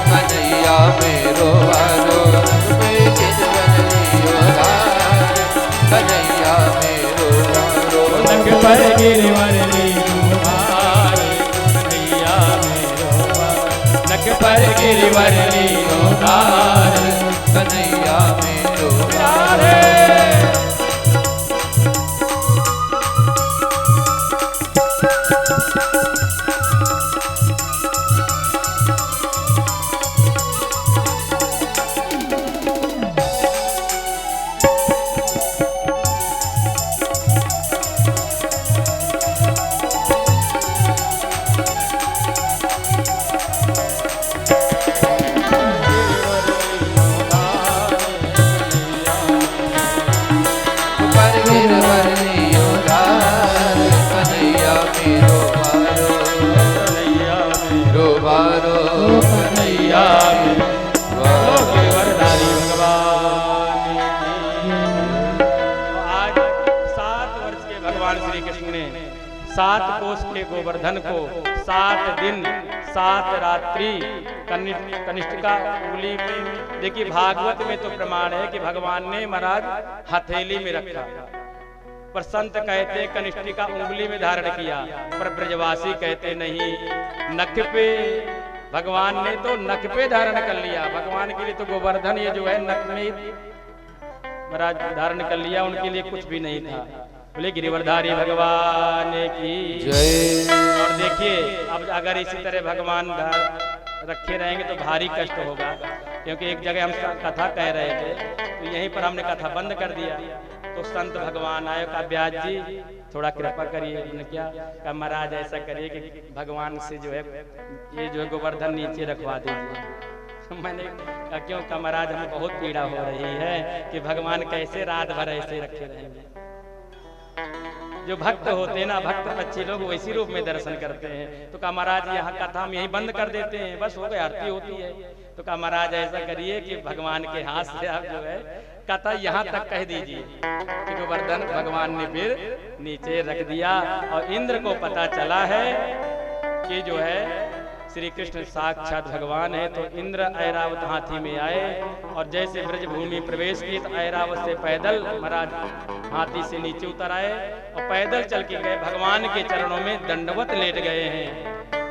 कन्हैया मेरो वारो गिरवर लियो धार कन्हैया मेरो वारो नख पर गिरवर लियो धार कन्हैया मेरो वारो नख पर गिरवर लियो धार कन्हैया मेरो वारो सात कोस के गोवर्धन को 7 दिन 7 रात्रि कनिष्ठिका उंगली में, देखिए भागवत में तो प्रमाण है कि भगवान ने महाराज हथेली में रखा, पर संत कहते कनिष्ठिका उंगली में धारण किया, पर ब्रजवासी कहते नहीं नख पे। भगवान ने तो नख पे धारण कर लिया, भगवान के लिए तो गोवर्धन ये जो है नख में महाराज धारण कर लिया, उनके लिए कुछ भी नहीं था। बोले गिरिवरधारी भगवान की जय। और देखिए अब अगर इसी तरह भगवान रखे रहेंगे तो भारी कष्ट होगा, क्योंकि एक जगह हम कथा कह रहे थे तो यहीं पर हमने कथा बंद कर दिया, तो संत भगवान आए, कहा ब्याज जी थोड़ा कृपा करिए। उन्होंने क्या कहा, महाराज ऐसा करिए कि भगवान से जो है ये जो है गोवर्धन नीचे रखवा दीजिए। मैंने कहा क्यों? कहा महाराज हमें बहुत पीड़ा हो रही है कि भगवान कैसे रात भर ऐसे रखे रहेंगे। जो भक्त होते हैं ना, भक्त बच्चे लोग वैसी रूप में दर्शन करते हैं। तो कहा महाराज यहाँ कथा हम यहीं बंद कर देते हैं, बस हो गई, आरती होती है। तो कहा महाराज ऐसा करिए कि भगवान के हाथ से आप जो है कथा यहाँ तक कह दीजिए कि गोवर्धन भगवान ने फिर नीचे रख दिया। और इंद्र को पता चला है कि जो है श्री कृष्ण साक्षात भगवान है, तो इंद्र ऐरावत हाथी में आए और जैसे ब्रज भूमि प्रवेश की तो ऐरावत से पैदल महाराज हाथी से नीचे उतर आए और पैदल चल के गए, भगवान के चरणों में दंडवत लेट गए हैं।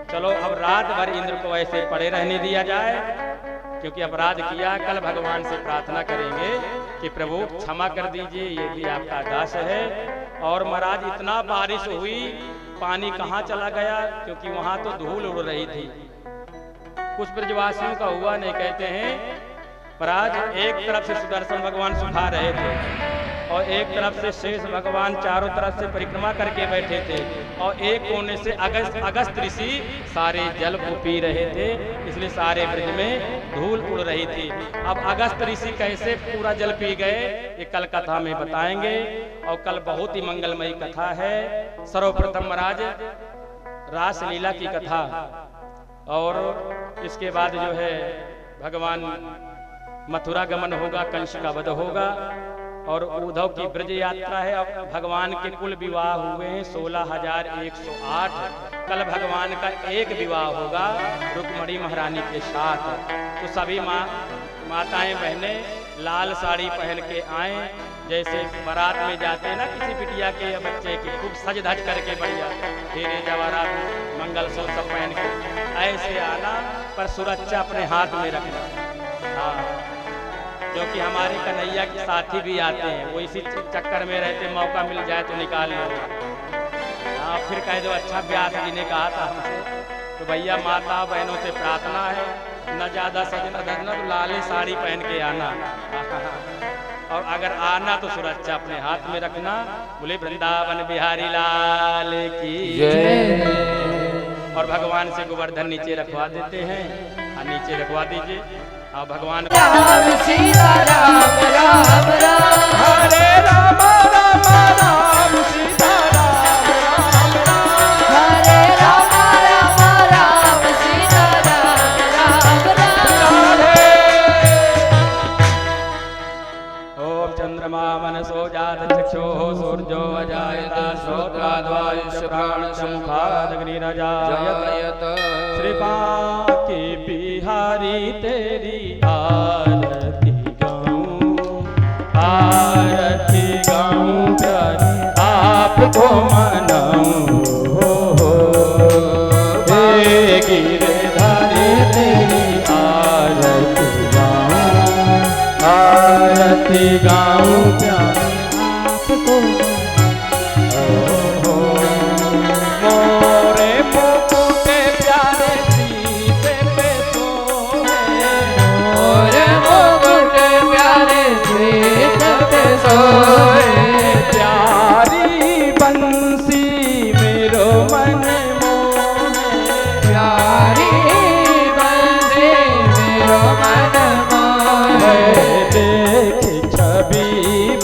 चलो अब रात भर इंद्र को ऐसे पड़े रहने दिया जाए, क्योंकि अपराध किया। कल भगवान से प्रार्थना करेंगे कि प्रभु क्षमा कर दीजिए, ये भी आपका दास है। और महाराज इतना बारिश हुई, पानी कहाँ चला गया, क्योंकि वहां तो धूल उड़ रही थी। कुछ ब्रजवासियों का हुआ नहीं, कहते हैं महाराज एक तरफ से सुदर्शन भगवान सुखा रहे थे और एक तरफ से शेष भगवान चारों तरफ से परिक्रमा करके बैठे थे और एक कोने से अगस्त ऋषि सारे जल को पी रहे थे, इसलिए सारे ब्रज में धूल उड़ रही थी। अब अगस्त ऋषि कैसे पूरा जल पी गए ये कल कथा में बताएंगे, और कल बहुत ही मंगलमयी कथा है। सर्वप्रथम महाराज रास लीला की कथा, और इसके बाद जो है भगवान मथुरा गमन होगा, कंस का वध होगा और उद्धव की ब्रज यात्रा है। अब भगवान के कुल विवाह हुए हैं 16,108। कल भगवान का एक विवाह होगा रुक्मणी महारानी के साथ। तो सभी माताएं बहनें लाल साड़ी पहन के आए, जैसे बारात में जाते हैं ना किसी बिटिया के या बच्चे के, खूब सज धज करके बढ़िया हीरे जवाहरात मंगलसूत्र सब पहन के ऐसे आना, पर सुरक्षा अपने हाथ में रखना। हाँ, क्योंकि हमारे कन्हैया के साथी भी आते हैं, वो इसी चक्कर में रहते, मौका मिल जाए तो निकाल लो। हाँ, फिर कह दो अच्छा व्यास जी ने कहा था हमसे, तो भैया माता बहनों से प्रार्थना है न ज्यादा सजना धजना, तो लाली साड़ी पहन के आना। और अगर आना तो सुरक्षा अपने हाथ में रखना। बोले वृंदावन बिहारी लाल की जय। और भगवान से गोवर्धन नीचे रखवा देते हैं। हाँ, नीचे रखवा दीजिए। हाँ, भगवान राम सीता राम राम राम हरे राम राम राम सीता राम राम राम हरे राम राम राम सीता राम राम राम। ओम चंद्रमा मनसो जात चक्षुः सूर्यो अजायत श्रोत्राद्वायुष्य प्राण समुखादग्निरजायत जायत श्रीपाकी गिरधारी तेरी आरती गाऊं, आरती गाऊं प्यारे आपको मनाऊं। हे गिरधारी तेरी आरती गाऊं, आरती गाऊं प्यारे आपको मोरे मुकुट प्यारे सीते पे सोए, मोरे मुकुट प्यारे सीते पे सोए, प्यारी बंसी मेरो मन मोहे, प्यारी बंसी मेरो मन मोहे, देख छवि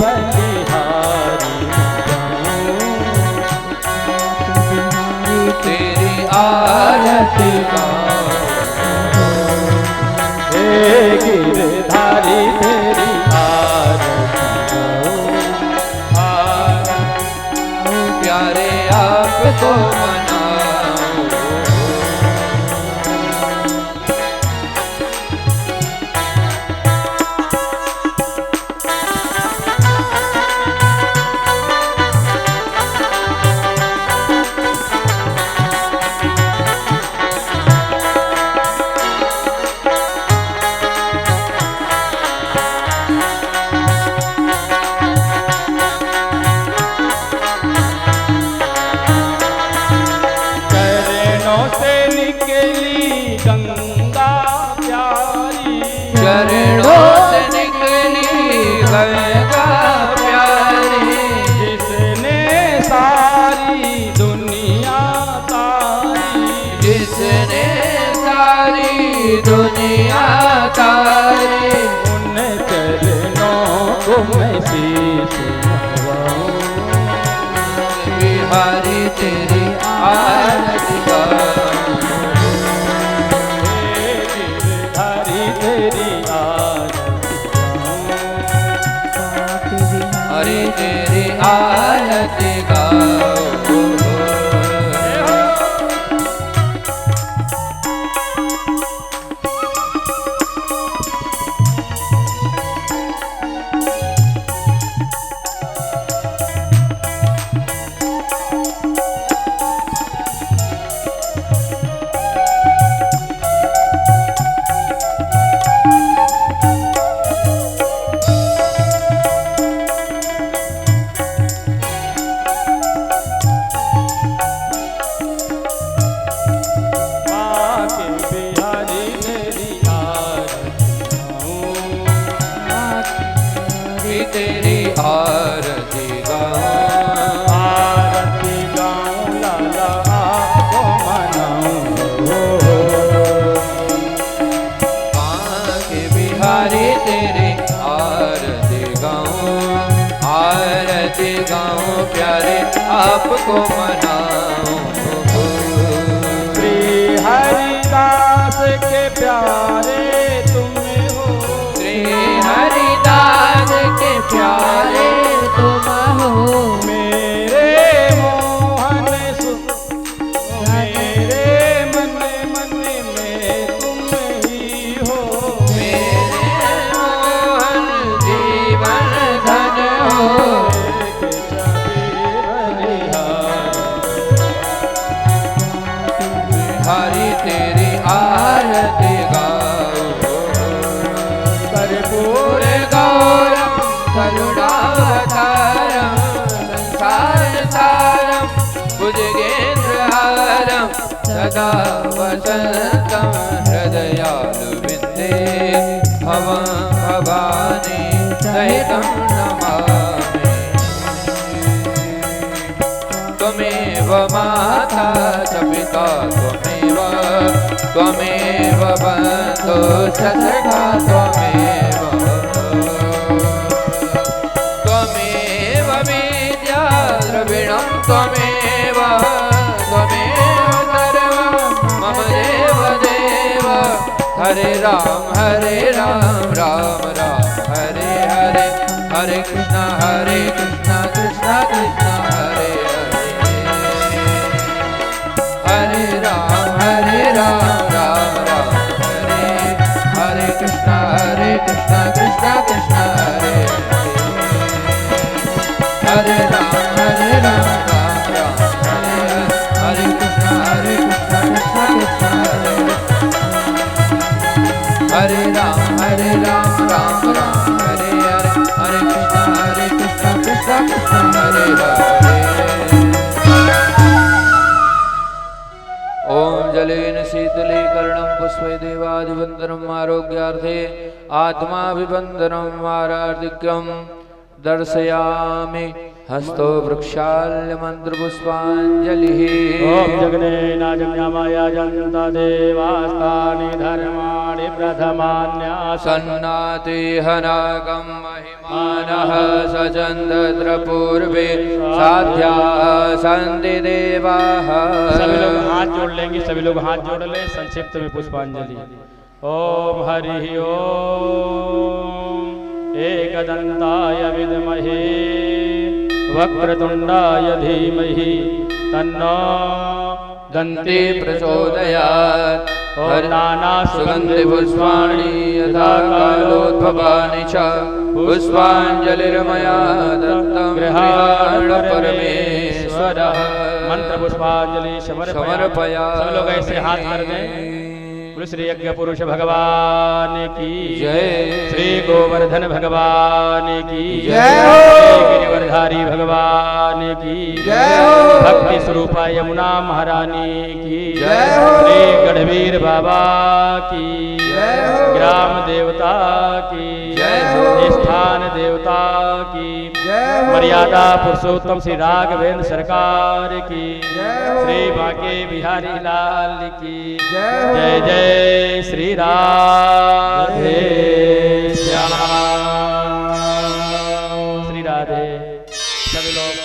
बलिहारी तेरी आरती गाऊं। हे गिरधारी तेरी आरती गाऊं, प्यारे आपको मनाऊं। चरणों से निकली गंगा प्यारी, चरणों से निकली गंगा प्यारी, जिसने सारी दुनिया तारी, जिसने सारी दुनिया तारी, उन चरणों को मैं शीश नवाऊं। बिहारी तेरी आरती गाऊं। हे गिरधारी तेरी आरती गाऊं, हरे तेरी आरती गाऊं। बाके बिहारी तेरी आरती गाऊं, तेरी आरती गाऊं। आरती गाऊं लाला आपको मनाऊं। बाके बिहारी तेरी आरती गाऊं, आरती गाऊं प्यारे आपको मनाऊं। श्री हरिदास के प्यारे तुम हो, श्री हरिदास के प्यारे तुम हो, मेरे मोहन मेरे मन मन में तुम ही हो, मेरे मोहन जीवन धन हो। हरि तेरी आरती गाऊं। कर्पूर गौरम करुणावतारम संसार सारम भुजगेन्द्रहारम सदा वसंतम हृदयालुविन्दे भवं भवानी सहितं नमामि। त्वमेव माता च पिता त्वमेव, त्वमेव बन्धु च सखा त्वमेव, त्वमेव विद्या द्रविणं त्वमेव, त्वमेव सर्वं मम देव देव। हरे राम राम राम हरे हरे, हरे कृष्णा कृष्णा कृष्णा हरे हरे, हरे राम राम राम हरे हरे राम राम राम हरे हरे, हरे कृष्ण कृष्ण कृष्ण हरे हरे। ओम जलेन शीतलीकरणं पुष्पे देवादिवन्दनम् आरोग्यार्थे आत्माभिवन्दनम् आराधिक्यं दर्शयामि हस्तो वृक्षाल्य मन्त्रपुष्पाञ्जलिः। ओम जगन्नाजन्यामाया जन्ता देवास्तानि धर्माणि प्रथमान्यास सन्नातिहनागं महिमानः सचन्दत्र पूर्वे साध्याः सन्ति देवाः। सभी लोग हाथ जोड़ लेंगे, सभी लोग हाथ जोड़ लें। संक्षिप्त में पुष्पांजलि। ओम हरि ओम एकदंताय विद्महे वक्रतुंडाय धीमहि तन्नो दन्ति प्रचोदयात्। ओम नाना सुगन्धि पुष्पाणि यथा कालोद्भवानि च पुष्पाञ्जलिर्मया दत्तं गृहाण परमेश्वरः। मंत्र पुष्पांजलि समर्पया। सब लोग ऐसे हाथ कर दें। श्री यज्ञ पुरुष भगवान की जय। श्री गोवर्धन भगवान की जय। श्री गिरिवरधारी भगवान की जय। भक्ति स्वरूपा यमुना महारानी की जय। श्री गढ़वीर बाबा की जय। ग्राम देवता की जय। स्थान देवता की जय। मर्यादा पुरुषोत्तम श्री राघवेंद्र सरकार की श्री बांके बिहारी लाल की जय जय श्री राधे।